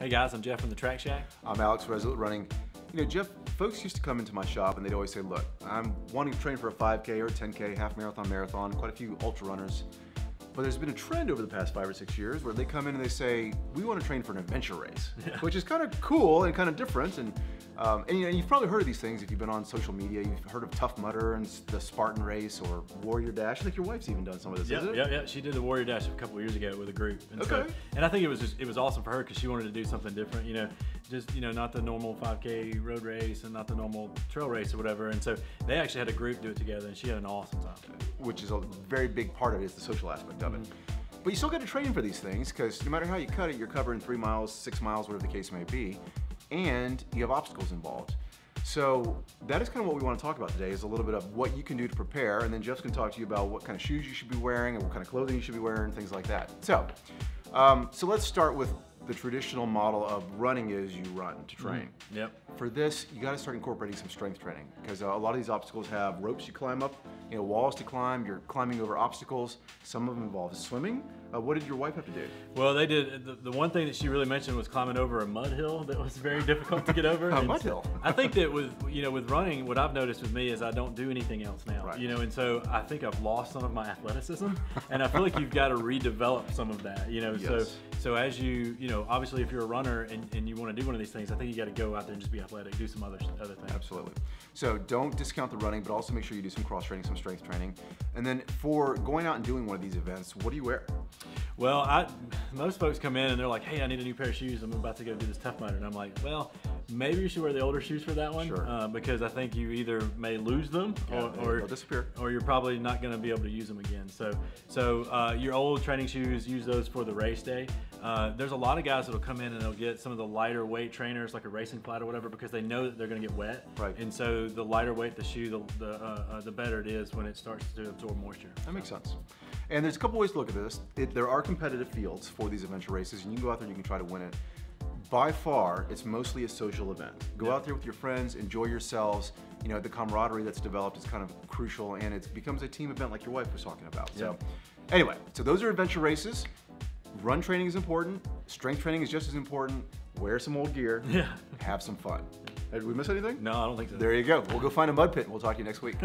Hey guys, I'm Jeff from the Track Shack. I'm Alex, Resolute Running. You know, Jeff, folks used to come into my shop and they'd always say, look, I'm wanting to train for a 5K or a 10K, half marathon, quite a few ultra runners. But there's been a trend over the past 5 or 6 years where they come in and they say, we want to train for an adventure race, which is kind of cool and kind of different. And you know, you've probably heard of these things if you've been on social media. You've heard of Tough Mudder and the Spartan Race or Warrior Dash. I think your wife's even done some of this, isn't it? Yeah. She did the Warrior Dash a couple of years ago with a group. And okay. And I think it was awesome for her because she wanted to do something different. You know, just not the normal 5K road race and not the normal trail race or whatever. And so they actually had a group do it together, and she had an awesome time. Which is a very big part of it, is the social aspect of it. But you still got to train for these things because no matter how you cut it, you're covering 3 miles, 6 miles, whatever the case may be, and you have obstacles involved. So that is kind of what we want to talk about today, is a little bit of what you can do to prepare, and then Jeff's going to talk to you about what kind of shoes you should be wearing and what kind of clothing you should be wearing, things like that. So, so let's start with the traditional model of running is you run to train. Yep. For this, you got to start incorporating some strength training because a lot of these obstacles have ropes you climb up, walls to climb, you're climbing over obstacles. Some of them involve swimming. What did your wife have to do? Well, they did, the one thing that she really mentioned was climbing over a mud hill that was very difficult to get over. A mud hill? I think that with running, what I've noticed with me is I don't do anything else now, right. And so I think I've lost some of my athleticism, and I feel like you've got to redevelop some of that, Yes. So as you, obviously if you're a runner and you want to do one of these things, I think you got to go out there and just be athletic, do some other things. Absolutely. So don't discount the running, but also make sure you do some cross training, some strength training. And then for going out and doing one of these events, what do you wear? Well, most folks come in and they're like, hey, I need a new pair of shoes. I'm about to go do this Tough Mudder. And I'm like, well, maybe you should wear the older shoes for that one. Sure. Because I think you either may lose them or they'll disappear. Or you're probably not going to be able to use them again. So your old training shoes, use those for the race day. There's a lot of guys that'll come in and they'll get some of the lighter weight trainers, like a racing flat or whatever, because they know that they're going to get wet. Right. And so the lighter weight the shoe, the better it is when it starts to absorb moisture. That makes sense. And there's a couple ways to look at this. There are competitive fields for these adventure races, and you can go out there and you can try to win it. By far, it's mostly a social event. Go out there with your friends, enjoy yourselves. The camaraderie that's developed is kind of crucial, and it becomes a team event like your wife was talking about. So anyway, so those are adventure races. Run training is important. Strength training is just as important. Wear some old gear. Yeah. Have some fun. Did we miss anything? No, I don't think so. There you go. We'll go find a mud pit, and we'll talk to you next week.